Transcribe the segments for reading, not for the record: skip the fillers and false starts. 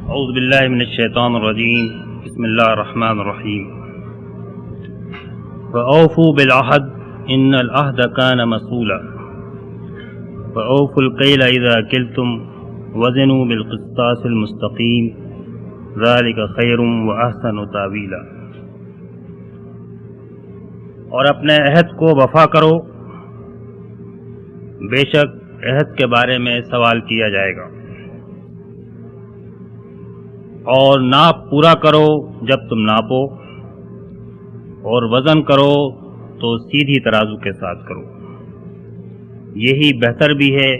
اعوذ باللہ من الشیطان الرجیم بسم اللہ الرحمن الرحیم وَأَوْفُوا بِالْعَهْدِ إِنَّ الْعَهْدَ كَانَ مَسْئُولًا وَأَوْفُوا الْكَيْلَ إِذَا كِلْتُمْ وَزِنُوا بِالْقِسْطَاسِ الْمُسْتَقِيمِ ذَلِكَ خَيْرٌ وَأَحْسَنُ تَأْوِيلًا۔ اور اپنے عہد کو وفا کرو، بے شک عہد کے بارے میں سوال کیا جائے گا، اور ناپ پورا کرو جب تم ناپو، اور وزن کرو تو سیدھی ترازو کے ساتھ کرو، یہی بہتر بھی ہے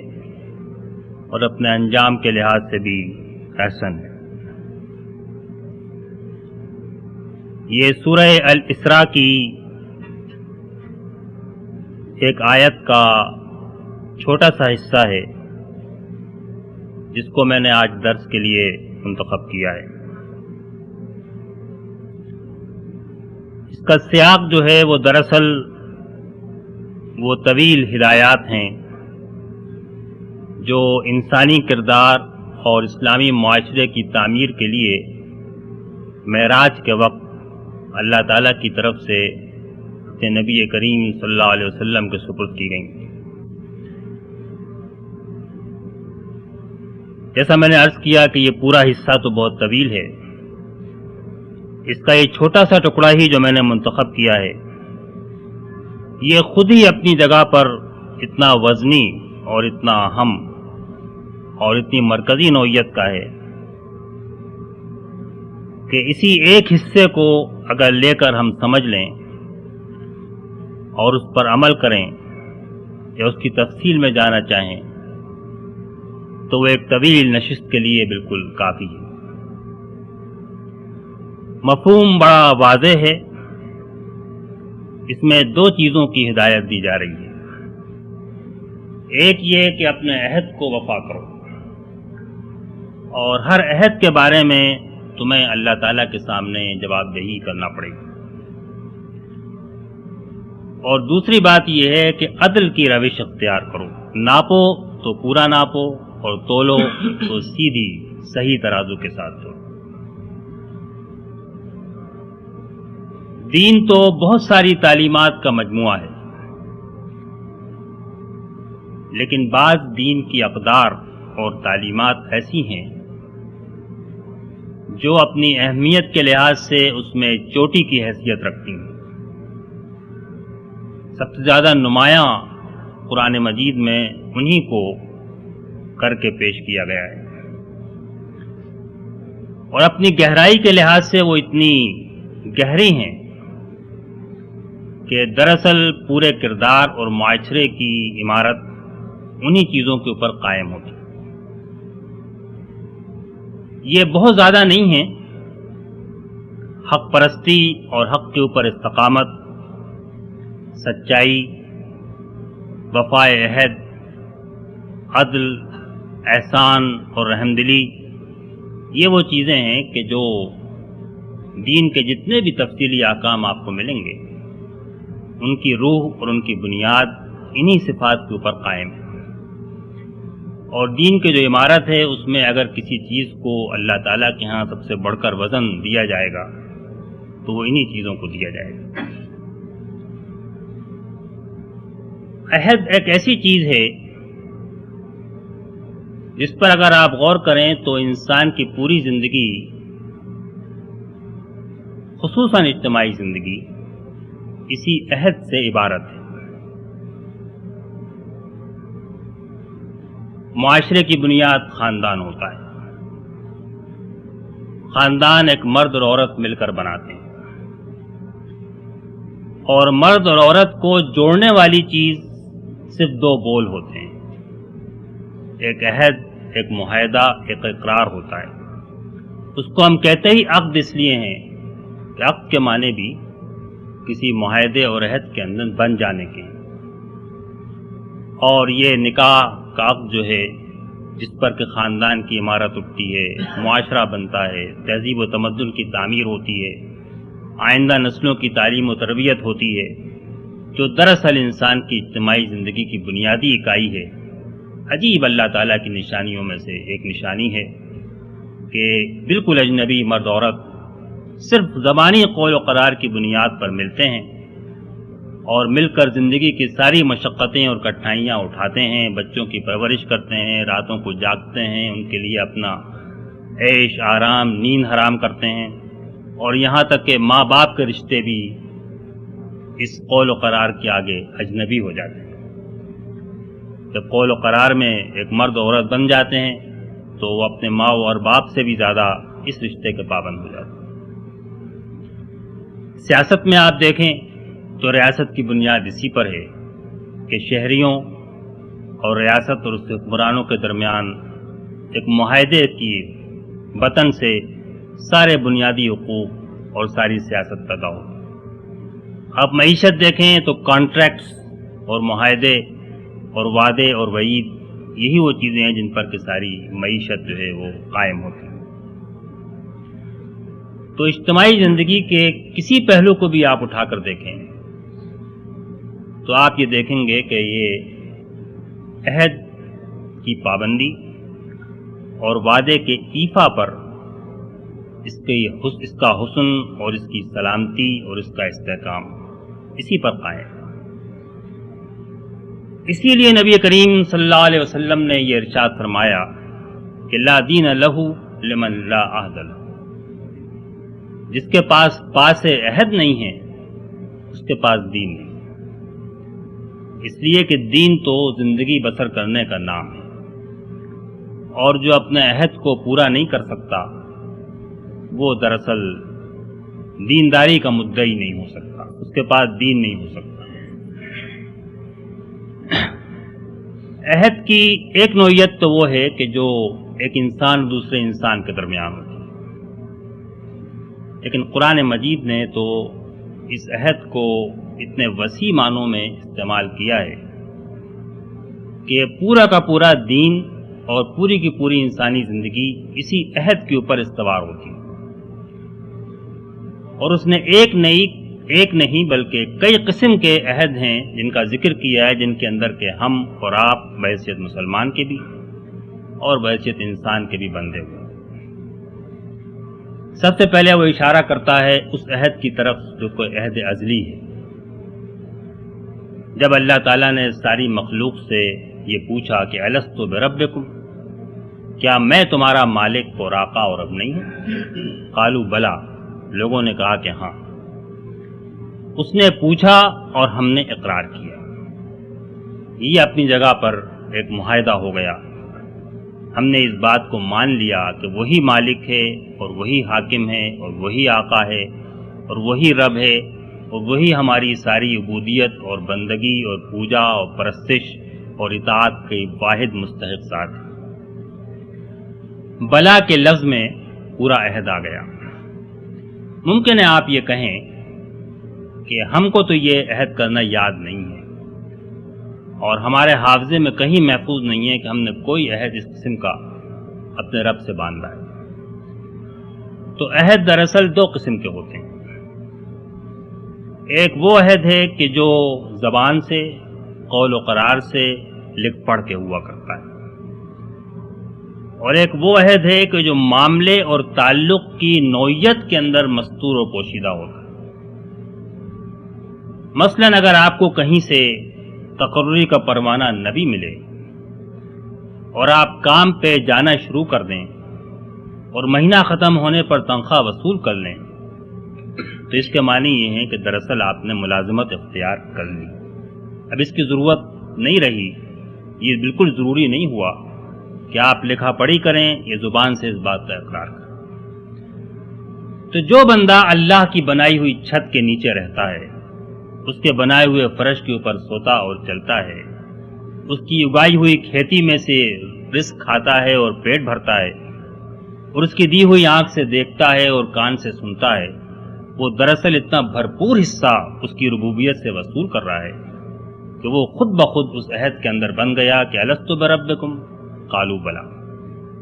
اور اپنے انجام کے لحاظ سے بھی احسن ہے۔ یہ سورہ الاسراء کی ایک آیت کا چھوٹا سا حصہ ہے جس کو میں نے آج درس کے لیے منتخب کیا ہے۔ اس کا سیاق جو ہے وہ دراصل وہ طویل ہدایات ہیں جو انسانی کردار اور اسلامی معاشرے کی تعمیر کے لیے معراج کے وقت اللہ تعالیٰ کی طرف سے نبی کریم صلی اللہ علیہ وسلم کے سپرد کی گئیں۔ جیسا میں نے عرض کیا کہ یہ پورا حصہ تو بہت طویل ہے، اس کا یہ چھوٹا سا ٹکڑا ہی جو میں نے منتخب کیا ہے یہ خود ہی اپنی جگہ پر اتنا وزنی اور اتنا اہم اور اتنی مرکزی نوعیت کا ہے کہ اسی ایک حصے کو اگر لے کر ہم سمجھ لیں اور اس پر عمل کریں یا اس کی تفصیل میں جانا چاہیں تو وہ ایک طویل نشست کے لیے بالکل کافی ہے۔ مفہوم بڑا واضح ہے، اس میں دو چیزوں کی ہدایت دی جا رہی ہے۔ ایک یہ کہ اپنے عہد کو وفا کرو، اور ہر عہد کے بارے میں تمہیں اللہ تعالیٰ کے سامنے جواب دہی کرنا پڑے گی۔ اور دوسری بات یہ ہے کہ عدل کی روش اختیار کرو، ناپو تو پورا ناپو اور تولو تو سیدھی صحیح ترازو کے ساتھ تولو۔ دین تو بہت ساری تعلیمات کا مجموعہ ہے، لیکن بعض دین کی اقدار اور تعلیمات ایسی ہیں جو اپنی اہمیت کے لحاظ سے اس میں چوٹی کی حیثیت رکھتی ہیں۔ سب سے زیادہ نمایاں قرآن مجید میں انہی کو کر کے پیش کیا گیا ہے، اور اپنی گہرائی کے لحاظ سے وہ اتنی گہری ہیں کہ دراصل پورے کردار اور معاشرے کی عمارت انہی چیزوں کے اوپر قائم ہوتی۔ یہ بہت زیادہ نہیں ہے، حق پرستی اور حق کے اوپر استقامت، سچائی، وفائے عہد، عدل، احسان اور رحمدلی، یہ وہ چیزیں ہیں کہ جو دین کے جتنے بھی تفصیلی احکام آپ کو ملیں گے ان کی روح اور ان کی بنیاد انہی صفات کے اوپر قائم ہے۔ اور دین کی جو عمارت ہے اس میں اگر کسی چیز کو اللہ تعالیٰ کے ہاں سب سے بڑھ کر وزن دیا جائے گا تو وہ انہی چیزوں کو دیا جائے گا۔ عہد ایک ایسی چیز ہے جس پر اگر آپ غور کریں تو انسان کی پوری زندگی، خصوصاً اجتماعی زندگی، اسی عہد سے عبارت ہے۔ معاشرے کی بنیاد خاندان ہوتا ہے، خاندان ایک مرد اور عورت مل کر بناتے ہیں، اور مرد اور عورت کو جوڑنے والی چیز صرف دو بول ہوتے ہیں، ایک عہد، ایک معاہدہ، ایک اقرار ہوتا ہے۔ اس کو ہم کہتے ہی عقد اس لیے ہیں کہ عقد کے معنی بھی کسی معاہدے اور عہد کے اندر بن جانے کے ہیں، اور یہ نکاح کا عقد جو ہے جس پر کہ خاندان کی عمارت اٹھتی ہے، معاشرہ بنتا ہے، تہذیب و تمدن کی تعمیر ہوتی ہے، آئندہ نسلوں کی تعلیم و تربیت ہوتی ہے، جو دراصل انسان کی اجتماعی زندگی کی بنیادی اکائی ہے، عجیب اللہ تعالیٰ کی نشانیوں میں سے ایک نشانی ہے کہ بالکل اجنبی مرد عورت صرف زبانی قول و قرار کی بنیاد پر ملتے ہیں اور مل کر زندگی کی ساری مشقتیں اور کٹھنائیاں اٹھاتے ہیں، بچوں کی پرورش کرتے ہیں، راتوں کو جاگتے ہیں، ان کے لیے اپنا عیش آرام نیند حرام کرتے ہیں، اور یہاں تک کہ ماں باپ کے رشتے بھی اس قول و قرار کے آگے اجنبی ہو جاتے ہیں۔ جب قول و قرار میں ایک مرد و عورت بن جاتے ہیں تو وہ اپنے ماں اور باپ سے بھی زیادہ اس رشتے کے پابند ہو جاتے ہیں۔ سیاست میں آپ دیکھیں تو ریاست کی بنیاد اسی پر ہے کہ شہریوں اور ریاست اور اس کے حکمرانوں کے درمیان ایک معاہدے کی وطن سے سارے بنیادی حقوق اور ساری سیاست پیدا ہو۔ آپ معیشت دیکھیں تو کانٹریکٹس اور معاہدے اور وعدے اور وعید یہی وہ چیزیں ہیں جن پر کہ ساری معیشت جو ہے وہ قائم ہوتی ہے۔ تو اجتماعی زندگی کے کسی پہلو کو بھی آپ اٹھا کر دیکھیں تو آپ یہ دیکھیں گے کہ یہ عہد کی پابندی اور وعدے کے ایفا پر اس کا حسن اور اس کی سلامتی اور اس کا استحکام اسی پر قائم۔ اسی لیے نبی کریم صلی اللہ علیہ وسلم نے یہ ارشاد فرمایا کہ لا دین لہ لمن لا عہد لہ، جس کے پاس عہد نہیں ہے اس کے پاس دین نہیں، اس لیے کہ دین تو زندگی بسر کرنے کا نام ہے، اور جو اپنے عہد کو پورا نہیں کر سکتا وہ دراصل دینداری کا مدعی نہیں ہو سکتا، اس کے پاس دین نہیں ہو سکتا۔ عہد کی ایک نوعیت تو وہ ہے کہ جو ایک انسان دوسرے انسان کے درمیان ہوتی ہے، لیکن قرآن مجید نے تو اس عہد کو اتنے وسیع معنوں میں استعمال کیا ہے کہ پورا کا پورا دین اور پوری کی پوری انسانی زندگی اسی عہد کے اوپر استوار ہوتی ہے، اور اس نے ایک نہیں بلکہ کئی قسم کے عہد ہیں جن کا ذکر کیا ہے، جن کے اندر کہ ہم اور آپ بحیثیت مسلمان کے بھی اور بحیثیت انسان کے بھی بندے ہوئے۔ سب سے پہلے وہ اشارہ کرتا ہے اس عہد کی طرف جو کوئی عہد ازلی ہے۔ جب اللہ تعالیٰ نے ساری مخلوق سے یہ پوچھا کہ الستُ بربکم، کیا میں تمہارا مالک اور آقا اور رب نہیں ہوں؟ قالوا بلا، لوگوں نے کہا کہ ہاں۔ اس نے پوچھا اور ہم نے اقرار کیا، یہ اپنی جگہ پر ایک معاہدہ ہو گیا۔ ہم نے اس بات کو مان لیا کہ وہی مالک ہے اور وہی حاکم ہے اور وہی آقا ہے اور وہی رب ہے اور وہی ہماری ساری عبودیت اور بندگی اور پوجا اور پرستش اور اطاعت کے واحد مستحق ذات ہے۔ بلا کے لفظ میں پورا عہد آ گیا۔ ممکن ہے آپ یہ کہیں کہ ہم کو تو یہ عہد کرنا یاد نہیں ہے اور ہمارے حافظے میں کہیں محفوظ نہیں ہے کہ ہم نے کوئی عہد اس قسم کا اپنے رب سے باندھا ہے۔ تو عہد دراصل دو قسم کے ہوتے ہیں، ایک وہ عہد ہے کہ جو زبان سے قول و قرار سے لکھ پڑھ کے ہوا کرتا ہے، اور ایک وہ عہد ہے کہ جو معاملے اور تعلق کی نوعیت کے اندر مستور و پوشیدہ ہوتا ہے۔ مثلاً اگر آپ کو کہیں سے تقرری کا پروانہ نہ بھی ملے اور آپ کام پہ جانا شروع کر دیں اور مہینہ ختم ہونے پر تنخواہ وصول کر لیں تو اس کے معنی یہ ہے کہ دراصل آپ نے ملازمت اختیار کر لی، اب اس کی ضرورت نہیں رہی، یہ بالکل ضروری نہیں ہوا کہ آپ لکھا پڑھی کریں یا زبان سے اس بات کا اقرار کریں۔ تو جو بندہ اللہ کی بنائی ہوئی چھت کے نیچے رہتا ہے، اس کے بنائے ہوئے فرش کے اوپر سوتا اور چلتا ہے، اس کی اگائی ہوئی کھیتی میں سے رزق کھاتا ہے اور پیٹ بھرتا ہے، اور اس کی دی ہوئی آنکھ سے دیکھتا ہے اور کان سے سنتا ہے، وہ دراصل اتنا بھرپور حصہ اس کی ربوبیت سے وصول کر رہا ہے کہ وہ خود بخود اس عہد کے اندر بن گیا کہ الستُ بربکم قالوا بلا۔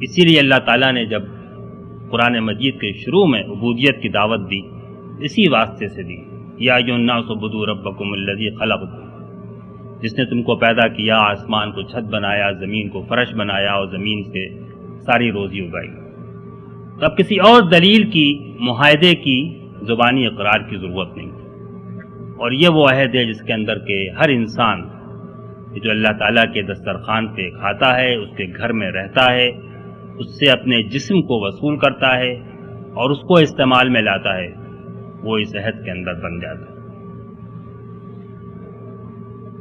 اسی لیے اللہ تعالیٰ نے جب قرآن مجید کے شروع میں عبودیت کی دعوت دی اسی واسطے سے دی، یا ایھا الناس اعبدوا ربکم الذی خلقکم، جس نے تم کو پیدا کیا، آسمان کو چھت بنایا، زمین کو فرش بنایا اور زمین سے ساری روزی اگائی۔ تو اب کسی اور دلیل کی، معاہدے کی، زبانی اقرار کی ضرورت نہیں، اور یہ وہ عہد ہے جس کے اندر کہ ہر انسان جو اللہ تعالیٰ کے دسترخوان پہ کھاتا ہے، اس کے گھر میں رہتا ہے، اس سے اپنے جسم کو وصول کرتا ہے اور اس کو استعمال میں لاتا ہے، وہ اس عہد کے اندر بن جاتا ہے۔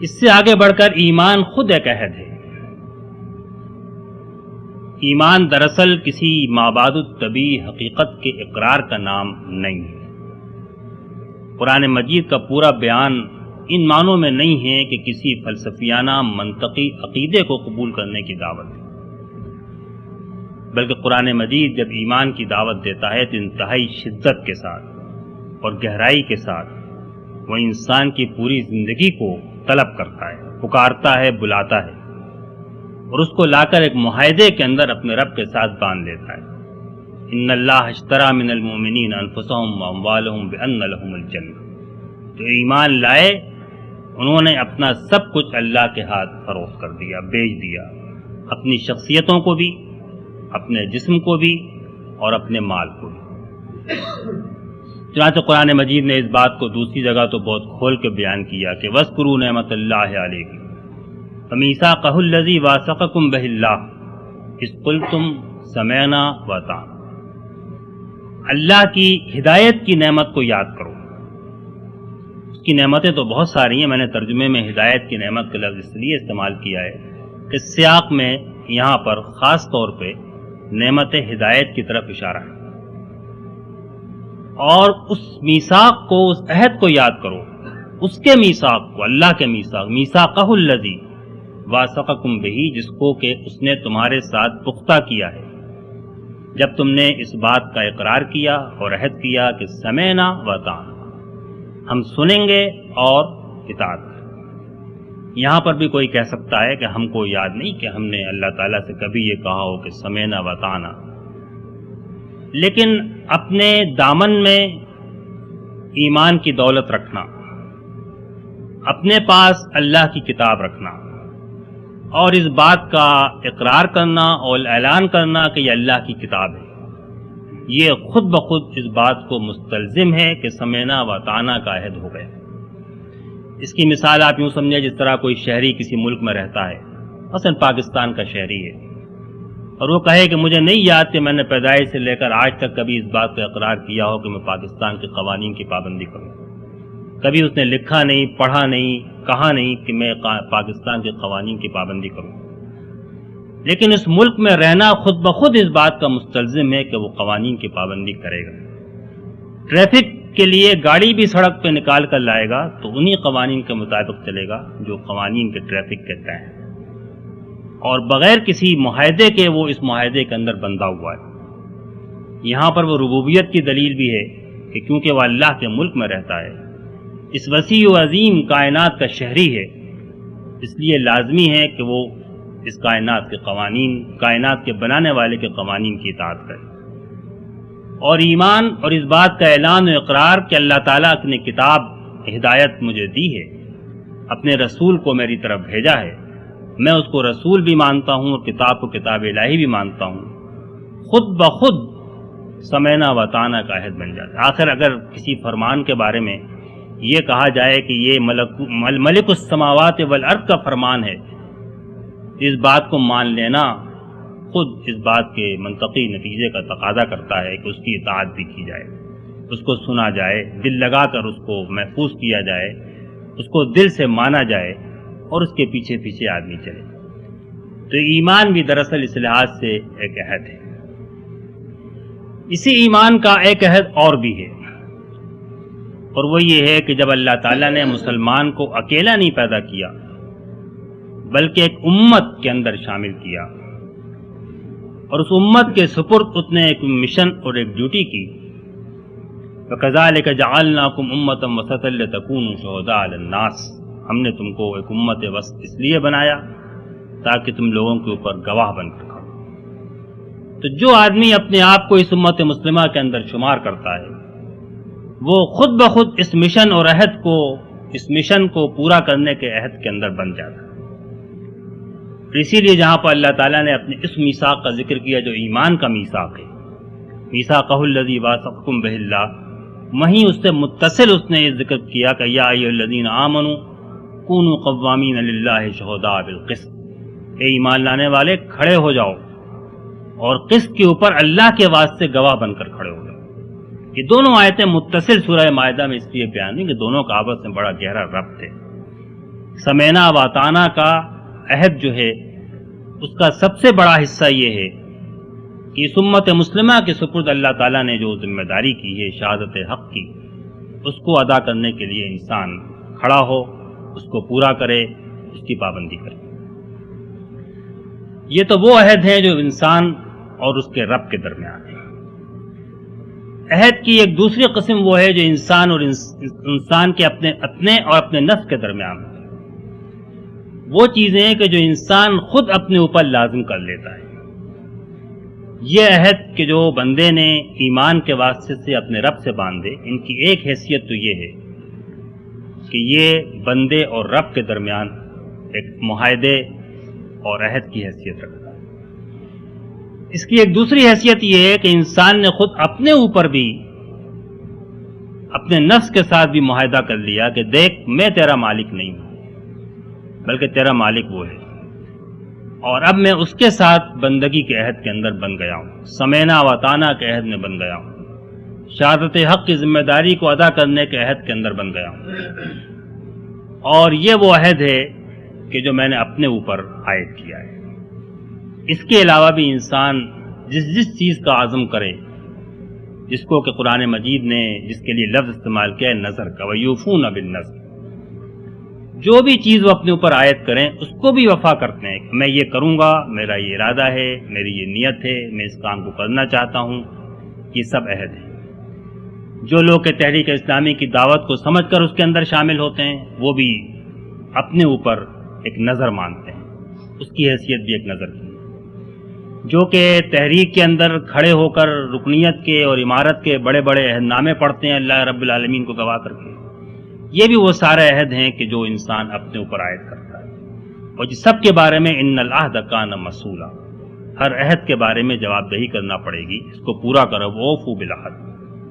اس سے آگے بڑھ کر ایمان خود ایک عہد ہے۔ ایمان دراصل کسی مابعد الطبیع حقیقت کے اقرار کا نام نہیں ہے۔ قرآن مجید کا پورا بیان ان معنوں میں نہیں ہے کہ کسی فلسفیانہ منطقی عقیدے کو قبول کرنے کی دعوت ہے، بلکہ قرآن مجید جب ایمان کی دعوت دیتا ہے تو انتہائی شدت کے ساتھ اور گہرائی کے ساتھ وہ انسان کی پوری زندگی کو طلب کرتا ہے، پکارتا ہے، بلاتا ہے، اور اس کو لا کر ایک معاہدے کے اندر اپنے رب کے ساتھ باندھ لیتا ہے۔ ان اللہ اشتری من المؤمنین انفسهم واموالهم بان لهم الجنہ، جو ایمان لائے انہوں نے اپنا سب کچھ اللہ کے ہاتھ فروخت کر دیا، بیچ دیا، اپنی شخصیتوں کو بھی، اپنے جسم کو بھی اور اپنے مال کو بھی۔ چنانچہ قرآن مجید نے اس بات کو دوسری جگہ تو بہت کھول کے بیان کیا کہ وَاذْكُرُوا نِعْمَتَ اللَّهِ عَلَيْكُمْ وَمِيثَاقَهُ الَّذِي وَاثَقَكُم بِهِ اللَّهُ إِذْ قُلْتُمْ سَمِعْنَا وَأَطَعْنَا۔ اللہ کی ہدایت کی نعمت کو یاد کرو۔ اس کی نعمتیں تو بہت ساری ہیں، میں نے ترجمے میں ہدایت کی نعمت کا لفظ اس لیے استعمال کیا ہے کہ سیاق میں یہاں پر خاص طور پہ نعمت ہدایت کی طرف اشارہ ہے، اور اس میثاق کو، اس عہد کو یاد کرو، اس کے میثاق کو، اللہ کے میثاق، میثاقہ الذی واثقکم بہ، جس کو کہ اس نے تمہارے ساتھ پختہ کیا ہے جب تم نے اس بات کا اقرار کیا اور عہد کیا کہ سمعنا واطعنا، ہم سنیں گے اور اطاعت کریں۔ یہاں پر بھی کوئی کہہ سکتا ہے کہ ہم کو یاد نہیں کہ ہم نے اللہ تعالیٰ سے کبھی یہ کہا ہو کہ سمعنا واطعنا، لیکن اپنے دامن میں ایمان کی دولت رکھنا، اپنے پاس اللہ کی کتاب رکھنا اور اس بات کا اقرار کرنا اور اعلان کرنا کہ یہ اللہ کی کتاب ہے، یہ خود بخود اس بات کو مستلزم ہے کہ سمعنا واطعنا کا عہد ہو گیا۔ اس کی مثال آپ یوں سمجھیں جس طرح کوئی شہری کسی ملک میں رہتا ہے، مثلا پاکستان کا شہری ہے، اور وہ کہے کہ مجھے نہیں یاد کہ میں نے پیدائش سے لے کر آج تک کبھی اس بات کا اقرار کیا ہو کہ میں پاکستان کے قوانین کی پابندی کروں، کبھی اس نے لکھا نہیں، پڑھا نہیں، کہا نہیں کہ میں پاکستان کے قوانین کی پابندی کروں، لیکن اس ملک میں رہنا خود بخود اس بات کا مستلزم ہے کہ وہ قوانین کی پابندی کرے گا۔ ٹریفک کے لیے گاڑی بھی سڑک پہ نکال کر لائے گا تو انہی قوانین کے مطابق چلے گا جو قوانین کے ٹریفک کے طے ہیں، اور بغیر کسی معاہدے کے وہ اس معاہدے کے اندر بندھا ہوا ہے۔ یہاں پر وہ ربوبیت کی دلیل بھی ہے کہ کیونکہ وہ اللہ کے ملک میں رہتا ہے، اس وسیع و عظیم کائنات کا شہری ہے، اس لیے لازمی ہے کہ وہ اس کائنات کے قوانین، کائنات کے بنانے والے کے قوانین کی اطاعت کرے۔ اور ایمان اور اس بات کا اعلان و اقرار کہ اللہ تعالیٰ نے کتاب ہدایت مجھے دی ہے، اپنے رسول کو میری طرف بھیجا ہے، میں اس کو رسول بھی مانتا ہوں اور کتاب کو کتاب الہی بھی مانتا ہوں، خود بخود سمعنا واطعنا کا عہد بن جاتا ہے۔ آخر اگر کسی فرمان کے بارے میں یہ کہا جائے کہ یہ ملک السماوات والارض کا فرمان ہے، اس بات کو مان لینا خود اس بات کے منطقی نتیجے کا تقاضا کرتا ہے کہ اس کی اطاعت بھی کی جائے، اس کو سنا جائے، دل لگا کر اس کو محفوظ کیا جائے، اس کو دل سے مانا جائے اور اس کے پیچھے پیچھے آدمی چلے۔ تو ایمان بھی دراصل اس لحاظ سے ایک عہد ہے۔ اسی ایمان کا ایک عہد اور بھی ہے، اور وہ یہ ہے کہ جب اللہ تعالیٰ نے مسلمان کو اکیلا نہیں پیدا کیا بلکہ ایک امت کے اندر شامل کیا، اور اس امت کے سپرد اس نے ایک مشن اور ایک ڈیوٹی کی، وَكَذَلِكَ جَعَلْنَاكُمْ أُمَّةً وَسَطًا لِتَكُونُوا شُهَدَاءَ عَلَى النَّاسِ، ہم نے تم کو ایک امت وسط اس لیے بنایا تاکہ تم لوگوں کے اوپر گواہ بن کر کھڑو۔ تو جو آدمی اپنے آپ کو اس امت مسلمہ کے اندر شمار کرتا ہے وہ خود بخود اس مشن اور عہد کو، اس مشن کو پورا کرنے کے عہد کے اندر بن جاتا ہے۔ اسی لیے جہاں پر اللہ تعالیٰ نے اپنے اس میثاق کا ذکر کیا جو ایمان کا میثاق ہے، میثاقہ الذی واثقکم بہ اللہ، وہیں اس سے متصل اس نے یہ ذکر کیا کہ یا ایھا الذین آمنوا کونوا قوامین للہ شہداء بالقسط، اے ایمان لانے والے کھڑے ہو جاؤ اور قسط کے اوپر اللہ کے واسطے گواہ بن کر کھڑے ہو جاؤ۔ یہ دونوں آیتیں متصل سورہ مائدہ میں اس لیے بیان ہوئی کہ دونوں کا آپس میں بڑا گہرا ربط ہے۔ سمینا و اطعنا کا عہد جو ہے اس کا سب سے بڑا حصہ یہ ہے کہ اس امت مسلمہ کے سپرد اللہ تعالیٰ نے جو ذمہ داری کی ہے شہادت حق کی، اس کو ادا کرنے کے لیے انسان کھڑا ہو، اس کو پورا کرے، اس کی پابندی کرے۔ یہ تو وہ عہد ہیں جو انسان اور اس کے رب کے درمیان ہے۔ عہد کی ایک دوسری قسم وہ ہے جو انسان اور انسان کے اپنے اور اپنے نفس کے درمیان ہے۔ وہ چیزیں کہ جو انسان خود اپنے اوپر لازم کر لیتا ہے۔ یہ عہد کہ جو بندے نے ایمان کے واسطے سے اپنے رب سے باندھے، ان کی ایک حیثیت تو یہ ہے کہ یہ بندے اور رب کے درمیان ایک معاہدے اور عہد کی حیثیت رکھتا ہے۔ اس کی ایک دوسری حیثیت یہ ہے کہ انسان نے خود اپنے اوپر بھی اپنے نفس کے ساتھ بھی معاہدہ کر لیا کہ دیکھ میں تیرا مالک نہیں ہوں بلکہ تیرا مالک وہ ہے، اور اب میں اس کے ساتھ بندگی کے عہد کے اندر بن گیا ہوں، سمینا و اطعنا کے عہد میں بن گیا ہوں، شہادت حق کی ذمہ داری کو ادا کرنے کے عہد کے اندر بن گیا ہوں، اور یہ وہ عہد ہے کہ جو میں نے اپنے اوپر عائد کیا ہے۔ اس کے علاوہ بھی انسان جس چیز کا عزم کرے، جس کو کہ قرآن مجید نے جس کے لیے لفظ استعمال کیا ہے نظر کا، وَيُوفُونَ بِالنَّذْرِ، جو بھی چیز وہ اپنے اوپر عائد کریں اس کو بھی وفا کرتے ہیں کہ میں یہ کروں گا، میرا یہ ارادہ ہے، میری یہ نیت ہے، میں اس کام کو کرنا چاہتا ہوں۔ یہ سب عہد ہے۔ جو لوگ کہ تحریک اسلامی کی دعوت کو سمجھ کر اس کے اندر شامل ہوتے ہیں، وہ بھی اپنے اوپر ایک نظر مانتے ہیں، اس کی حیثیت بھی ایک نظر کی۔ جو کہ تحریک کے اندر کھڑے ہو کر رکنیت کے اور امارت کے بڑے بڑے عہد نامے پڑھتے ہیں اللہ رب العالمین کو گواہ کر کے، یہ بھی وہ سارے عہد ہیں کہ جو انسان اپنے اوپر عائد کرتا ہے، اور جس سب کے بارے میں ان العہد کان مسئولا، ہر عہد کے بارے میں جواب دہی کرنا پڑے گی، اس کو پورا کرو، اوفو بالعہد،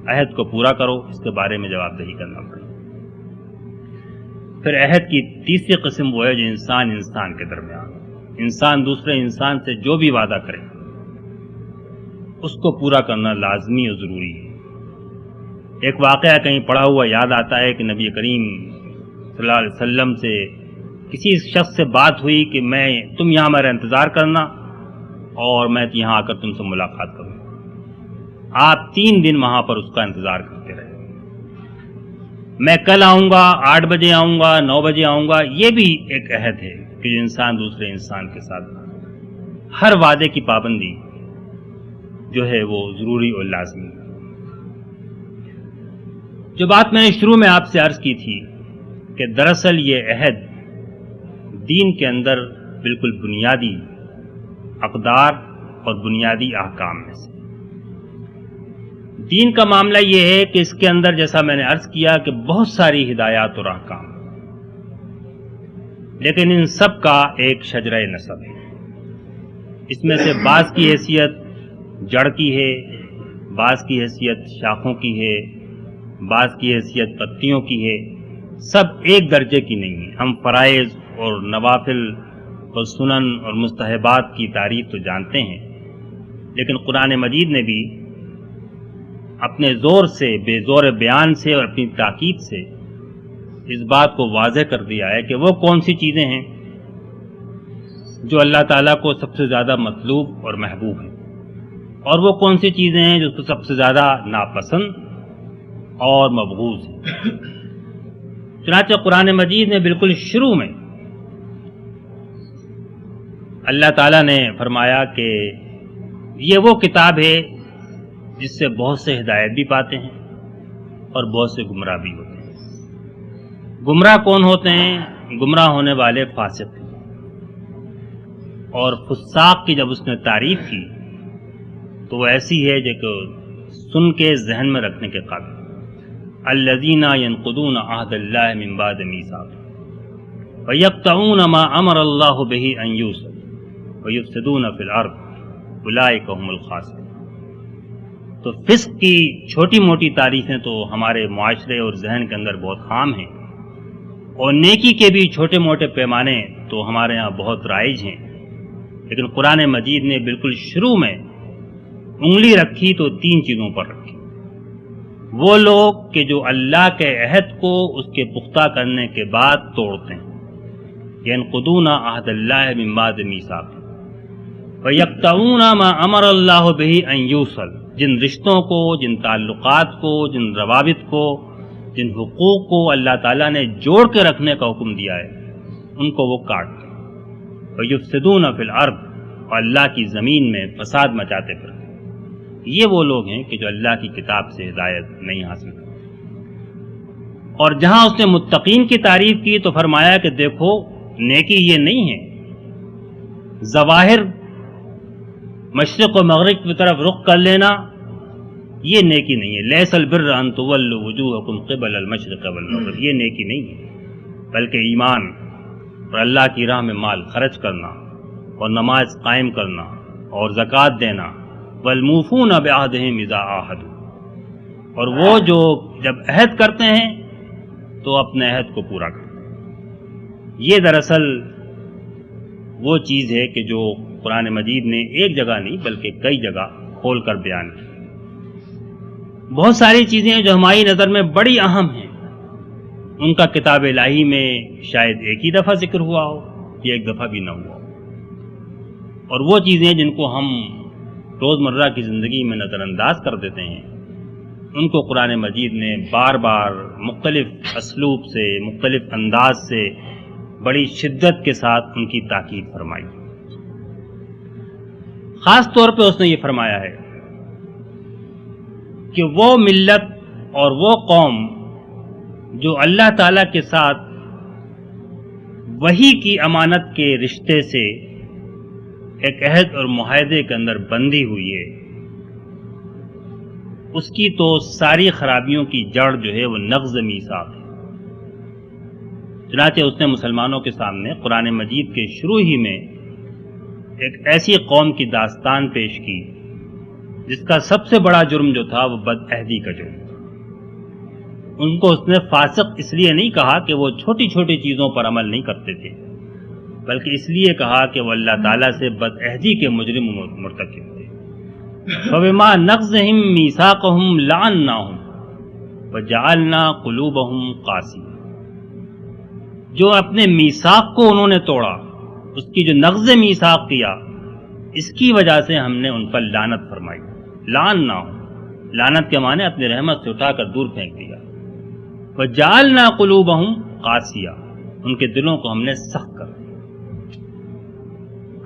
عہد کو پورا کرو، اس کے بارے میں جواب دہی کرنا پڑے گی۔ پھر عہد کی تیسری قسم وہ ہے جو انسان کے درمیان، انسان دوسرے انسان سے جو بھی وعدہ کرے اس کو پورا کرنا لازمی اور ضروری ہے۔ ایک واقعہ کہیں پڑھا ہوا یاد آتا ہے کہ نبی کریم صلی اللہ علیہ وسلم سے کسی شخص سے بات ہوئی کہ تم یہاں میرا انتظار کرنا اور میں یہاں آ کر تم سے ملاقات کروں۔ آپ 3 دن وہاں پر اس کا انتظار کرتے رہے۔ میں کل آؤں گا، 8 بجے آؤں گا، 9 بجے آؤں گا، یہ بھی ایک عہد ہے کہ جو انسان دوسرے انسان کے ساتھ ہر وعدے کی پابندی جو ہے وہ ضروری اور لازمی ہے۔ جو بات میں نے شروع میں آپ سے عرض کی تھی کہ دراصل یہ عہد دین کے اندر بالکل بنیادی اقدار اور بنیادی احکام میں سے دین کا معاملہ یہ ہے کہ اس کے اندر جیسا میں نے عرض کیا کہ بہت ساری ہدایات اور احکام، لیکن ان سب کا ایک شجرہ نسب ہے۔ اس میں سے بعض کی حیثیت جڑ کی ہے، بعض کی حیثیت شاخوں کی ہے، بعض کی حیثیت پتیوں کی ہے، سب ایک درجے کی نہیں ہے۔ ہم فرائض اور نوافل اور سنن اور مستحبات کی تعریف تو جانتے ہیں، لیکن قرآن مجید نے بھی اپنے زور سے، بے زور بیان سے اور اپنی تاکید سے اس بات کو واضح کر دیا ہے کہ وہ کون سی چیزیں ہیں جو اللہ تعالیٰ کو سب سے زیادہ مطلوب اور محبوب ہیں، اور وہ کون سی چیزیں ہیں جو اس کو سب سے زیادہ ناپسند اور مبغوض ہیں۔ چنانچہ قرآن مجید نے بالکل شروع میں اللہ تعالیٰ نے فرمایا کہ یہ وہ کتاب ہے جس سے بہت سے ہدایت بھی پاتے ہیں اور بہت سے گمراہ بھی ہوتے ہیں۔ گمراہ کون ہوتے ہیں؟ گمراہ ہونے والے فاسق ہیں، اور فساق کی جب اس نے تعریف کی تو وہ ایسی ہے جو کہ سن کے ذہن میں رکھنے کے قابل۔ الذین ینقضون عہد اللہ من بعد میثاقہ ویقطعون ما امر اللہ بہ ان یوصل ویفسدون فی الارض اولئک هم الخاسرون۔ تو فسق کی چھوٹی موٹی تعریفیں تو ہمارے معاشرے اور ذہن کے اندر بہت عام ہیں، اور نیکی کے بھی چھوٹے موٹے پیمانے تو ہمارے ہاں بہت رائج ہیں، لیکن قرآن مجید نے بالکل شروع میں انگلی رکھی تو 3 چیزوں پر رکھی۔ وہ لوگ کہ جو اللہ کے عہد کو اس کے پختہ کرنے کے بعد توڑتے ہیں، ينقضون عہد اللہ من بعد میثاقہ ویقطعون ما امر اللہ بہ ان یوصل، جن رشتوں کو، جن تعلقات کو، جن روابط کو، جن حقوق کو اللہ تعالیٰ نے جوڑ کے رکھنے کا حکم دیا ہے، ان کو وہ کاٹتے ہیں۔ ویفسدون فی الارض، اور اللہ کی زمین میں فساد مچاتے پھرتے۔ یہ وہ لوگ ہیں کہ جو اللہ کی کتاب سے ہدایت نہیں حاصل کرتے۔ اور جہاں اس نے متقین کی تعریف کی تو فرمایا کہ دیکھو نیکی یہ نہیں ہے ظواہر مشرق و مغرب کی طرف رخ کر لینا، یہ نیکی نہیں ہے۔ لیس البر ان تولوا وجوہکم قبل المشرق والمغرب، یہ نیکی نہیں ہے، بلکہ ایمان اور اللہ کی راہ میں مال خرچ کرنا اور نماز قائم کرنا اور زکوٰۃ دینا، والموفون بعہدہم اذا عاہدوا، اور وہ جو جب عہد کرتے ہیں تو اپنے عہد کو پورا کرتے ہیں۔ یہ دراصل وہ چیز ہے کہ جو قرآن مجید نے ایک جگہ نہیں بلکہ کئی جگہ کھول کر بیان کی۔ بہت ساری چیزیں جو ہماری نظر میں بڑی اہم ہیں، ان کا کتاب الہی میں شاید ایک ہی دفعہ ذکر ہوا ہو یا ایک دفعہ بھی نہ ہوا ہو، اور وہ چیزیں جن کو ہم روزمرہ کی زندگی میں نظر انداز کر دیتے ہیں، ان کو قرآن مجید نے بار بار مختلف اسلوب سے، مختلف انداز سے بڑی شدت کے ساتھ ان کی تاکید فرمائی۔ خاص طور پہ اس نے یہ فرمایا ہے کہ وہ ملت اور وہ قوم جو اللہ تعالیٰ کے ساتھ وحی کی امانت کے رشتے سے ایک عہد اور معاہدے کے اندر بندھی ہوئی ہے، اس کی تو ساری خرابیوں کی جڑ جو ہے وہ نقض میثاق ہے۔ چنانچہ اس نے مسلمانوں کے سامنے قرآن مجید کے شروع ہی میں ایک ایسی قوم کی داستان پیش کی جس کا سب سے بڑا جرم جو تھا وہ بد عہدی کا جرم تھا۔ ان کو اس نے فاسق اس لیے نہیں کہا کہ وہ چھوٹی چھوٹی چیزوں پر عمل نہیں کرتے تھے، بلکہ اس لیے کہا کہ وہ اللہ تعالیٰ سے بد عہدی کے مجرم مرتکب تھے۔ فَبِمَا نَقْضِهِمْ مِيثَاقَهُمْ لَعَنَّاهُمْ وَجَعَلْنَا قُلُوبَهُمْ قَاسِيَةً، جو اپنے میثاق کو انہوں نے توڑا، اس کی جو نقض میثاق کیا، اس کی وجہ سے ہم نے ان پر لعنت فرمائی۔ لعناہم، لعنت کے معنی اپنی رحمت سے اٹھا کر دور پھینک دیا۔ وَجَعَلْنَا قُلُوبَهُمْ قَاسِيَةً، ان کے دلوں کو ہم نے سخت کر دیا۔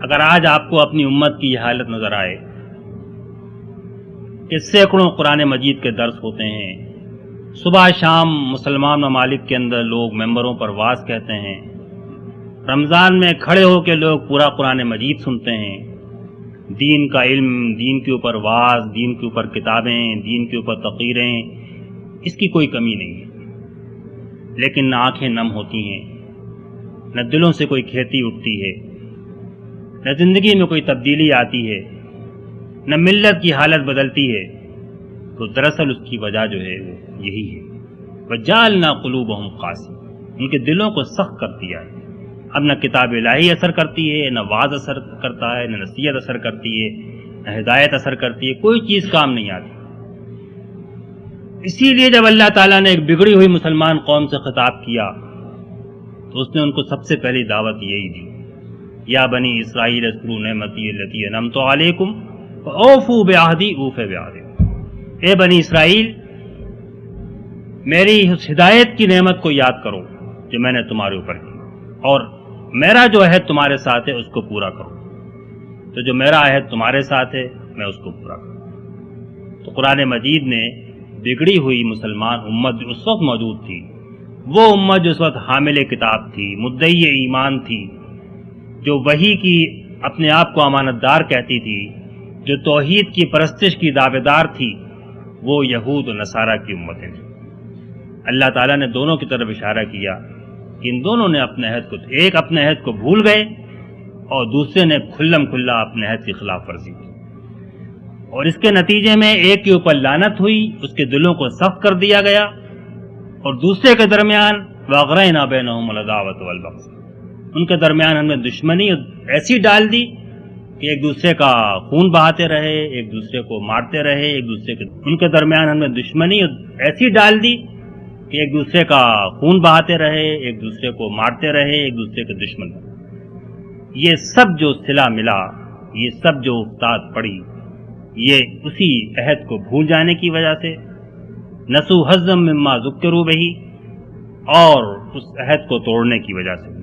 اگر آج آپ کو اپنی امت کی یہ حالت نظر آئے کہ سینکڑوں قرآن مجید کے درس ہوتے ہیں، صبح شام مسلمان ممالک کے اندر لوگ ممبروں پر واعظ کہتے ہیں، رمضان میں کھڑے ہو کے لوگ پورا قرآن مجید سنتے ہیں، دین کا علم، دین کے اوپر واعظ، دین کے اوپر کتابیں، دین کے اوپر تقریریں، اس کی کوئی کمی نہیں ہے، لیکن نہ آنکھیں نم ہوتی ہیں، نہ دلوں سے کوئی کھیتی اٹھتی ہے، نہ زندگی میں کوئی تبدیلی آتی ہے، نہ ملت کی حالت بدلتی ہے، تو دراصل اس کی وجہ جو ہے وہ یہی ہے۔ وَجَعَلْنَا قُلُوبَهُمْ قَاسِيَةً، ان کے دلوں کو سخت کر دیا ہے۔ اب نہ کتاب الہی اثر کرتی ہے، نہ واعظ اثر کرتا ہے، نہ نصیحت اثر کرتی ہے، نہ ہدایت اثر کرتی ہے، کوئی چیز کام نہیں آتی۔ اسی لیے جب اللہ تعالیٰ نے ایک بگڑی ہوئی مسلمان قوم سے خطاب کیا تو اس نے ان کو سب سے پہلی دعوت یہی دی، یا بنی اسرائیل اذکروا نعمتی التی انعمت علیکم فاوفوا بعہدی اوف بعہدکم، اے بنی اسرائیل میری اس ہدایت کی نعمت کو یاد کرو جو میں نے تمہارے اوپر کی، اور میرا جو عہد تمہارے ساتھ ہے اس کو پورا کرو۔ تو جو میرا عہد تمہارے ساتھ ہے میں اس کو پورا کروں۔ تو قرآن مجید نے بگڑی ہوئی مسلمان امت جو اس وقت موجود تھی، وہ امت جو اس وقت حامل کتاب تھی، مدعی ایمان تھی، جو وحی کی اپنے آپ کو امانت دار کہتی تھی، جو توحید کی پرستش کی دعویدار تھی، وہ یہود و نصارہ کی امتیں تھیں۔ اللہ تعالیٰ نے دونوں کی طرف اشارہ کیا کہ ان دونوں نے اپنے عہد کو، ایک اپنے عہد کو بھول گئے اور دوسرے نے کھلم کھلا اپنے عہد کی خلاف ورزی کی۔ اور اس کے نتیجے میں ایک کے اوپر لعنت ہوئی، اس کے دلوں کو سخت کر دیا گیا، اور دوسرے کے درمیان وَأَغْرَيْنَا بَيْنَهُمُ الْعَدَاوَةَ وَالْبَغْضَاءَ، ان کے درمیان ہم نے دشمنی ایسی ڈال دی کہ ایک دوسرے کا خون بہاتے رہے، ایک دوسرے کو مارتے رہے، ایک دوسرے کے ان کے درمیان ہم نے دشمنی ایسی ڈال دی کہ ایک دوسرے کا خون بہاتے رہے، ایک دوسرے کو مارتے رہے، ایک دوسرے کے دشمن بنے۔ یہ سب جو صلہ ملا، یہ سب جو افتاد پڑی، یہ اسی عہد کو بھول جانے کی وجہ سے، نسوا حظا مما ذکروا بہ، اور اس عہد کو توڑنے کی وجہ سے۔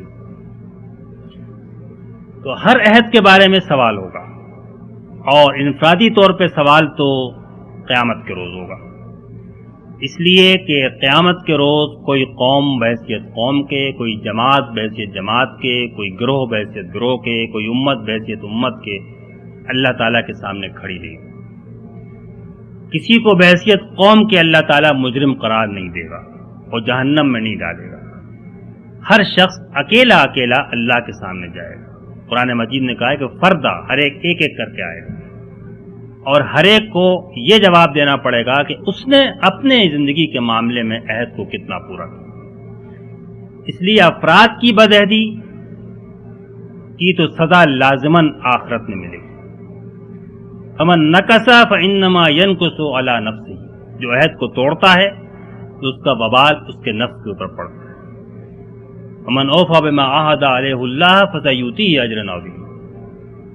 تو ہر عہد کے بارے میں سوال ہوگا، اور انفرادی طور پہ سوال تو قیامت کے روز ہوگا، اس لیے کہ قیامت کے روز کوئی قوم بحیثیت قوم کے، کوئی جماعت بحیثیت جماعت کے، کوئی گروہ بحیثیت گروہ کے، کوئی امت بحیثیت امت کے اللہ تعالیٰ کے سامنے کھڑی رہی۔ کسی کو بحیثیت قوم کے اللہ تعالیٰ مجرم قرار نہیں دے گا اور جہنم میں نہیں ڈالے گا۔ ہر شخص اکیلا اکیلا اللہ کے سامنے جائے گا۔ قرآن مجید نے کہا ہے کہ فردہ ہر ایک ایک کر کے آئے گا، اور ہر ایک کو یہ جواب دینا پڑے گا کہ اس نے اپنے زندگی کے معاملے میں عہد کو کتنا پورا کیا۔ اس لیے افراد کی بدعہدی کی تو سزا لازماً آخرت میں ملے گی۔ فمن نکث فانما ينکث علی نفسہ، جو عہد کو توڑتا ہے تو اس کا وبال اس کے نفس کے اوپر پڑتا ہے۔ ومن اوفی بما عاہد علیہ اللہ فسیؤتیہ اجرا عظیما،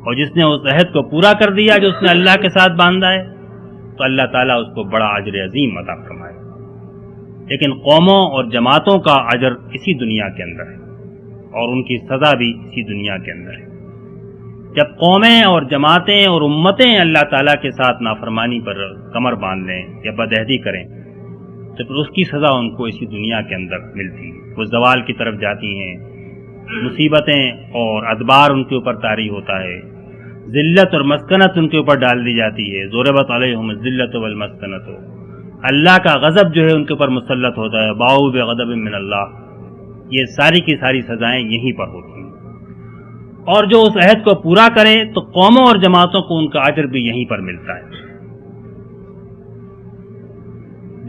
اور جس نے اس عہد کو پورا کر دیا جو اس نے اللہ کے ساتھ باندھا ہے تو اللہ تعالیٰ اس کو بڑا اجر عظیم عطا فرمائے۔ لیکن قوموں اور جماعتوں کا اجر اسی دنیا کے اندر ہے، اور ان کی سزا بھی اسی دنیا کے اندر ہے۔ جب قومیں اور جماعتیں اور امتیں اللہ تعالیٰ کے ساتھ نافرمانی پر کمر باندھ لیں یا بدعہدی کریں تو پھر اس کی سزا ان کو اسی دنیا کے اندر ملتی ہے۔ وہ زوال کی طرف جاتی ہیں، مصیبتیں اور ادبار ان کے اوپر طاری ہوتا ہے، ذلت اور مسکنت ان کے اوپر ڈال دی جاتی ہے۔ ضربت علیہم الذلۃ والمسکنۃ، اللہ کا غضب جو ہے ان کے اوپر مسلط ہوتا ہے۔ باؤ بغضب من اللہ، یہ ساری کی ساری سزائیں یہیں پر ہوتی ہیں۔ اور جو اس عہد کو پورا کرے تو قوموں اور جماعتوں کو ان کا اجر بھی یہیں پر ملتا ہے۔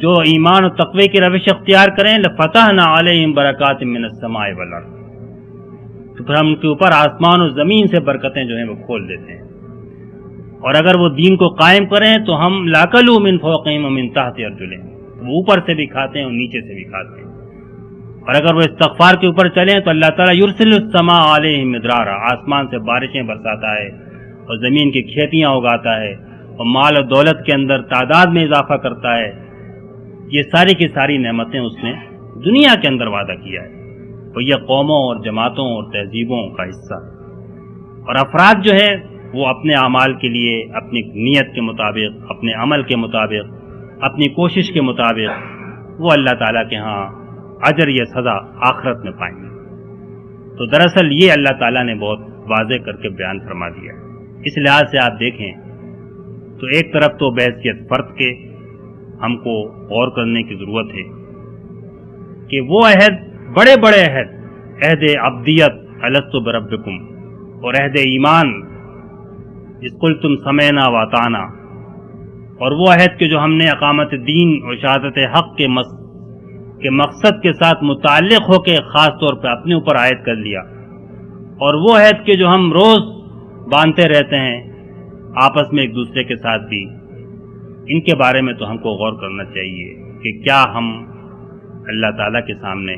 جو ایمان و تقوی کی روش اختیار کریں لفتحنا علیہم برکات من السماء والارض، تو پھر ہم ان کے اوپر آسمان و زمین سے برکتیں جو ہیں وہ کھول دیتے ہیں۔ اور اگر وہ دین کو قائم کریں تو ہم لاکلوا من فوقہم ومن تحت ارجلہم، وہ اوپر سے بھی کھاتے ہیں اور نیچے سے بھی کھاتے ہیں۔ اور اگر وہ استغفار کے اوپر چلیں تو اللہ تعالیٰ یرسل السماء علیہم مدرارا، آسمان سے بارشیں برساتا ہے اور زمین کی کھیتیاں اگاتا ہے اور مال و دولت کے اندر تعداد میں اضافہ کرتا ہے۔ یہ ساری کی ساری نعمتیں اس نے دنیا کے اندر وعدہ کیا ہے، اور یہ قوموں اور جماعتوں اور تہذیبوں کا حصہ ہے۔ اور افراد جو ہے وہ اپنے اعمال کے لیے اپنی نیت کے مطابق، اپنے عمل کے مطابق، اپنی کوشش کے مطابق وہ اللہ تعالیٰ کے ہاں اجر یا سزا آخرت میں پائیں گے۔ تو دراصل یہ اللہ تعالیٰ نے بہت واضح کر کے بیان فرما دیا۔ اس لحاظ سے آپ دیکھیں تو ایک طرف تو بحیثیت فرد کے ہم کو غور کرنے کی ضرورت ہے کہ وہ عہد، بڑے بڑے عہد، عہد عبدیت الست بربکم، اور عہد ایمان اذ قلتم سمعنا واطعنا، اور وہ عہد کے جو ہم نے اقامت دین اور شہادت حق کے مقصد کے ساتھ متعلق ہو کے خاص طور پہ اپنے اوپر عائد کر لیا، اور وہ عہد کے جو ہم روز باندھتے رہتے ہیں آپس میں ایک دوسرے کے ساتھ بھی، ان کے بارے میں تو ہم کو غور کرنا چاہیے کہ کیا ہم اللہ تعالیٰ کے سامنے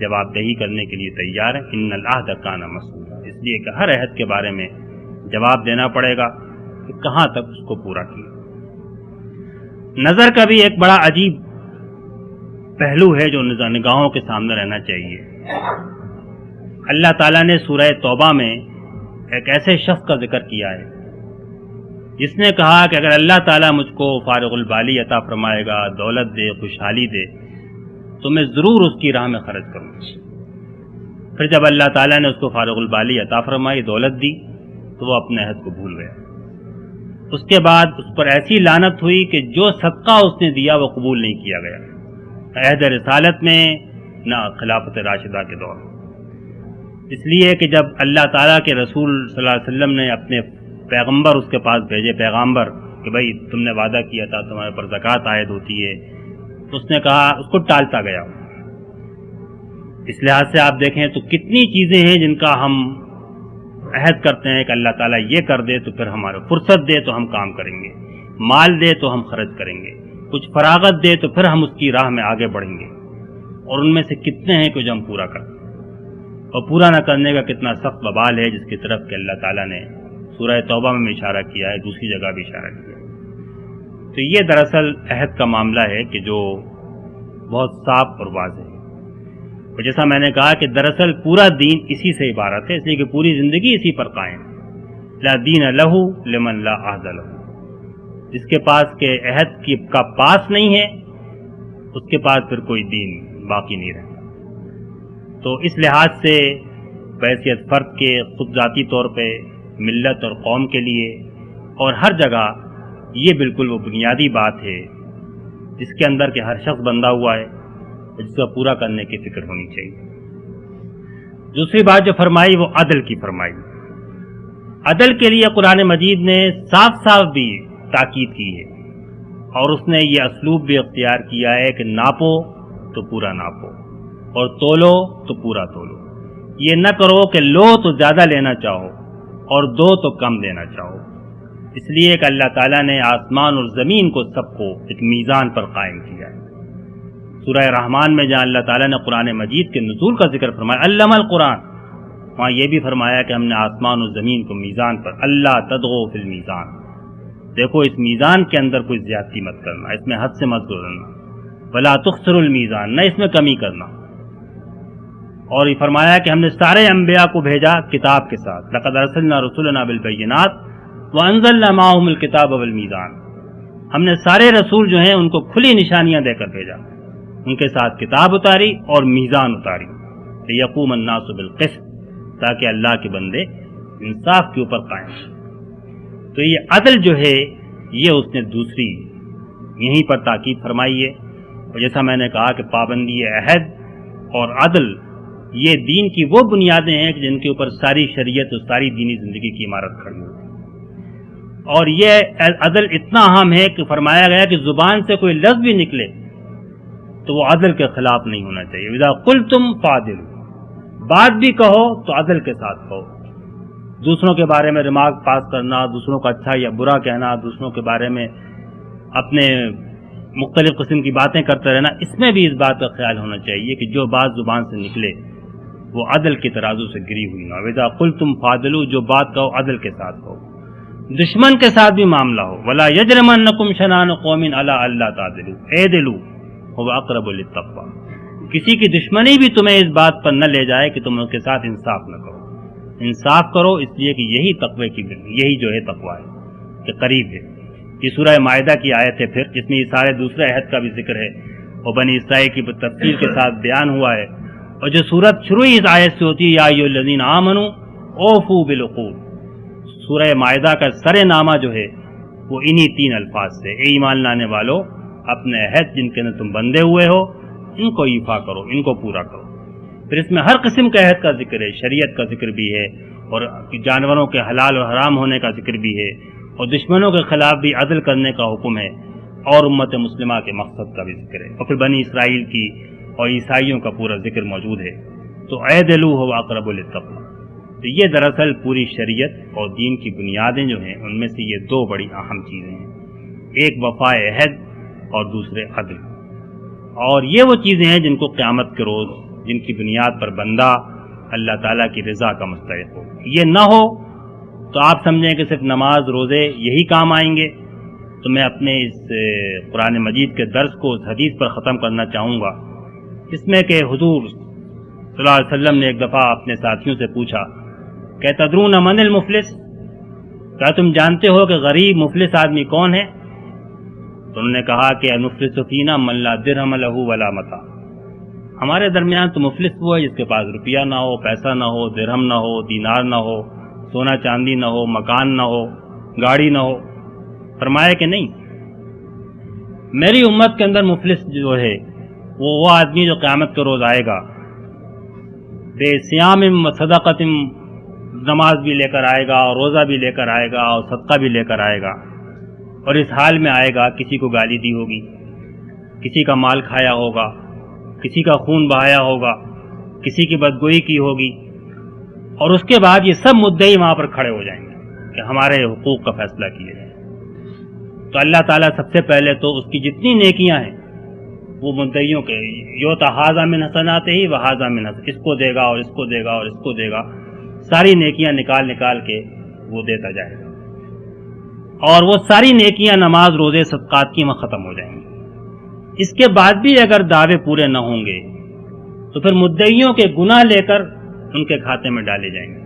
جواب دہی کرنے کے لیے تیار ہیں۔ ان العہد کان مسئولا، اس لیے کہ ہر عہد کے بارے میں جواب دینا پڑے گا کہ کہاں تک اس کو پورا کیا۔ نظر کا بھی ایک بڑا عجیب پہلو ہے جو نگاہوں کے سامنے رہنا چاہیے۔ اللہ تعالیٰ نے سورہ توبہ میں ایک ایسے شخص کا ذکر کیا ہے جس نے کہا کہ اگر اللہ تعالیٰ مجھ کو فارغ البالی عطا فرمائے گا، دولت دے، خوشحالی دے، تو میں ضرور اس کی راہ میں خرچ کروں گا۔ پھر جب اللہ تعالیٰ نے اس کو فارغ البالی عطا فرمائی، دولت دی، تو وہ اپنے عہد کو بھول گیا۔ اس کے بعد اس پر ایسی لعنت ہوئی کہ جو صدقہ اس نے دیا وہ قبول نہیں کیا گیا، عہد رسالت میں نہ خلافت راشدہ کے دور میں۔ اس لیے کہ جب اللہ تعالیٰ کے رسول صلی اللہ علیہ وسلم نے اپنے پیغمبر اس کے پاس بھیجے، پیغمبر کہ بھائی تم نے وعدہ کیا تھا تمہارے پر زکوٰۃ عائد ہوتی ہے، تو اس نے کہا اس کو ٹالتا گیا۔ اس لحاظ سے آپ دیکھیں تو کتنی چیزیں ہیں جن کا ہم عہد کرتے ہیں کہ اللہ تعالیٰ یہ کر دے تو پھر ہمارے فرصت دے تو ہم کام کریں گے، مال دے تو ہم خرچ کریں گے، کچھ فراغت دے تو پھر ہم اس کی راہ میں آگے بڑھیں گے، اور ان میں سے کتنے ہیں کہ جو ہم پورا کرتے ہیں، اور پورا نہ کرنے کا کتنا سخت وبال ہے جس کی طرف کہ اللہ تعالیٰ نے سورہ توبہ میں اشارہ کیا ہے، دوسری جگہ بھی اشارہ کیا ہے۔ تو یہ دراصل عہد کا معاملہ ہے کہ جو بہت صاف اور واضح ہے، اور جیسا میں نے کہا کہ دراصل پورا دین اسی سے عبارت ہے، اس لیے کہ پوری زندگی اسی پر قائم ہے۔ لا دین لہ لمن لا عہد لہ، جس کے پاس کہ عہد کا پاس نہیں ہے اس کے پاس پھر کوئی دین باقی نہیں رہتا۔ تو اس لحاظ سے بحیثیت فرد کے خود ذاتی طور پہ ملت اور قوم کے لیے اور ہر جگہ یہ بالکل وہ بنیادی بات ہے جس کے اندر کہ ہر شخص بندہ ہوا ہے، جس کا پورا کرنے کی فکر ہونی چاہیے۔ دوسری بات جو فرمائی وہ عدل کی فرمائی۔ عدل کے لیے قرآن مجید نے صاف صاف بھی تاکید کی ہے، اور اس نے یہ اسلوب بھی اختیار کیا ہے کہ ناپو تو پورا ناپو اور تولو تو پورا تولو۔ یہ نہ کرو کہ لو تو زیادہ لینا چاہو اور دو تو کم دینا چاہو، اس لیے کہ اللہ تعالیٰ نے آسمان اور زمین کو سب کو ایک میزان پر قائم کیا ہے۔ سورہ رحمان میں جہاں اللہ تعالیٰ نے قرآن مجید کے نزول کا ذکر فرمایا علم القرآن، وہاں یہ بھی فرمایا کہ ہم نے آسمان اور زمین کو میزان پر، اللہ تطغوا فی المیزان، دیکھو اس میزان کے اندر کوئی زیادتی مت کرنا، اس میں حد سے مت گزرنا، ولا تخسروا المیزان، نہ اس میں کمی کرنا۔ اور یہ فرمایا کہ ہم نے سارے انبیاء کو بھیجا کتاب کے ساتھ، لقد ارسلنا رسلنا بالبینات وانزلنا معهم الکتاب والمیزان، ہم نے سارے رسول جو ہیں ان کو کھلی نشانیاں دے کر بھیجا، ان کے ساتھ کتاب اتاری اور میزان اتاری، لیقوم الناس بالقسط، تاکہ اللہ کے بندے انصاف کے اوپر قائم ہوں۔ تو یہ عدل جو ہے یہ اس نے دوسری یہیں پر تاکید فرمائی ہے، اور جیسا میں نے کہا کہ پابندی عہد اور عدل یہ دین کی وہ بنیادیں ہیں کہ جن کے اوپر ساری شریعت اور ساری دینی زندگی کی عمارت کھڑی ہوتی ہے۔ اور یہ عدل اتنا اہم ہے کہ فرمایا گیا کہ زبان سے کوئی لفظ بھی نکلے تو وہ عدل کے خلاف نہیں ہونا چاہیے۔ اذا قلتم فاعدلوا، بات بھی کہو تو عدل کے ساتھ کہو۔ دوسروں کے بارے میں ریمارک پاس کرنا، دوسروں کا اچھا یا برا کہنا، دوسروں کے بارے میں اپنے مختلف قسم کی باتیں کرتے رہنا، اس میں بھی اس بات کا خیال ہونا چاہیے کہ جو بات زبان سے نکلے وہ عدل کی ترازو سے گری ہوئی نہ ہو۔ اذا قلتم فاعدلوا، جو بات کہو عدل کے ساتھ کہو۔ دشمن کے ساتھ بھی معاملہ ہو، ولا یجرمنکم شنآن قوم علی الا تعدلوا اعدلوا هو اقرب للتقوی، کسی کی دشمنی بھی تمہیں اس بات پر نہ لے جائے کہ تم ان کے ساتھ انصاف نہ کرو، انصاف کرو، اس لیے کہ یہی تقوی کی یہی جو ہے تقوی ہے کہ قریب ہے۔ یہ سورہ مائدہ کی آیت ہے پھر، جس میں یہ سارے دوسرے عہد کا بھی ذکر ہے اور بنی اسرائیل کی تفصیل کے ساتھ بیان ہوا ہے، اور جو صورت شروع اس آیت سے ہوتی ہے یا ایھا الذین آمنوا اوفوا بالعقود، سورہ مائدہ کا سر نامہ جو ہے وہ انہی تین الفاظ سے، اے ایمان لانے والو اپنے عہد جن کے اندر تم بندھے ہوئے ہو ان کو ایفا کرو، ان کو پورا کرو۔ پھر اس میں ہر قسم کے عہد کا ذکر ہے، شریعت کا ذکر بھی ہے، اور جانوروں کے حلال اور حرام ہونے کا ذکر بھی ہے، اور دشمنوں کے خلاف بھی عدل کرنے کا حکم ہے، اور امت مسلمہ کے مقصد کا بھی ذکر ہے، اور پھر بنی اسرائیل کی اور عیسائیوں کا پورا ذکر موجود ہے۔ تو اعدلوا هو اقرب للتقوی، تو یہ دراصل پوری شریعت اور دین کی بنیادیں جو ہیں ان میں سے یہ دو بڑی اہم چیزیں ہیں، ایک وفا عہد اور دوسرے عدل، اور یہ وہ چیزیں ہیں جن کو قیامت کے روز جن کی بنیاد پر بندہ اللہ تعالیٰ کی رضا کا مستحق ہو۔ یہ نہ ہو تو آپ سمجھیں کہ صرف نماز روزے یہی کام آئیں گے۔ تو میں اپنے اس قرآن مجید کے درس کو اس حدیث پر ختم کرنا چاہوں گا، جس میں کہ حضور صلی اللہ علیہ وسلم نے ایک دفعہ اپنے ساتھیوں سے پوچھا کہ تدرون من المفلس، کیا تم جانتے ہو کہ غریب مفلس آدمی کون ہے؟ تو انہوں نے کہا کہ المفلس فینا من لا درہم لہ ولا متاع، ہمارے درمیان تو مفلس وہ ہے جس کے پاس روپیہ نہ ہو، پیسہ نہ ہو، درہم نہ ہو، دینار نہ ہو، سونا چاندی نہ ہو، مکان نہ ہو، گاڑی نہ ہو۔ فرمایا کہ نہیں، میری امت کے اندر مفلس جو ہے وہ آدمی جو قیامت کے روز آئے گا بے صیام و صدقۃ، نماز بھی لے کر آئے گا اور روزہ بھی لے کر آئے گا اور صدقہ بھی لے کر آئے گا، اور اس حال میں آئے گا کسی کو گالی دی ہوگی، کسی کا مال کھایا ہوگا، کسی کا خون بہایا ہوگا، کسی کی بدگوئی کی ہوگی، اور اس کے بعد یہ سب مدعی وہاں پر کھڑے ہو جائیں گے کہ ہمارے حقوق کا فیصلہ کیا جائے۔ تو اللہ تعالیٰ سب سے پہلے تو اس کی جتنی نیکیاں ہیں وہ مدعیوں کے یوتا ھذا من حسناتہ و ھذا من حسناتہ، اس کو دے گا اور اس کو دے گا اور اس کو دے گا، ساری نیکیاں نکال کے وہ دیتا جائے گا، اور وہ ساری نیکیاں نماز روزے صدقات کی وہاں ختم ہو جائیں گی۔ اس کے بعد بھی اگر دعوے پورے نہ ہوں گے تو پھر مدعیوں کے گناہ لے کر ان کے کھاتے میں ڈالے جائیں گے،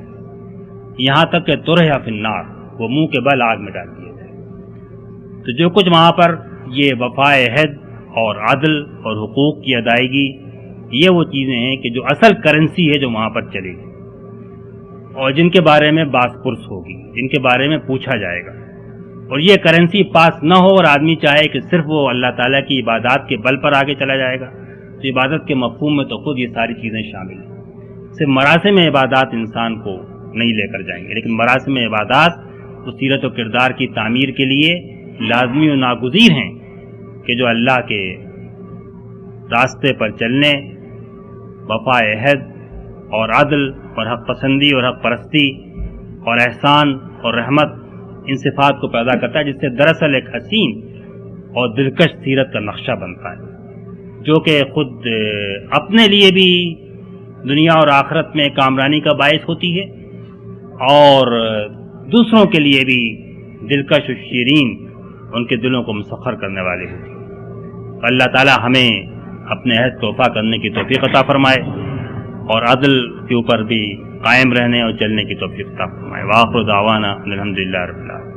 یہاں تک کہ طرح فی النار، وہ منہ کے بل آگ میں ڈال دیے جائیں گے۔ تو جو کچھ وہاں پر یہ وفائے عہد اور عدل اور حقوق کی ادائیگی، یہ وہ چیزیں ہیں کہ جو اصل کرنسی ہے جو وہاں پر چلے گی، اور جن کے بارے میں باس پرس ہوگی، جن کے بارے میں پوچھا جائے گا۔ اور یہ کرنسی پاس نہ ہو اور آدمی چاہے کہ صرف وہ اللہ تعالیٰ کی عبادات کے بل پر آگے چلا جائے گا، تو عبادت کے مفہوم میں تو خود یہ ساری چیزیں شامل ہیں۔ صرف مراسم عبادات انسان کو نہیں لے کر جائیں گے، لیکن مراسم عبادات اس سیرت و کردار کی تعمیر کے لیے لازمی و ناگزیر ہیں کہ جو اللہ کے راستے پر چلنے، وفا عہد اور عدل اور حق پسندی اور حق پرستی اور احسان اور رحمت، ان صفات کو پیدا کرتا ہے، جس سے دراصل ایک حسین اور دلکش سیرت کا نقشہ بنتا ہے، جو کہ خود اپنے لیے بھی دنیا اور آخرت میں کامرانی کا باعث ہوتی ہے، اور دوسروں کے لیے بھی دلکش و شیرین ان کے دلوں کو مسخر کرنے والے ہوتی ہے۔ اللہ تعالی ہمیں اپنے عہد کو وفا کرنے کی توفیق عطا فرمائے، اور عدل کے اوپر بھی قائم رہنے اور چلنے کی توفیق عطا فرمائے۔ وآخر دعوانا الحمدللہ رب العالمین۔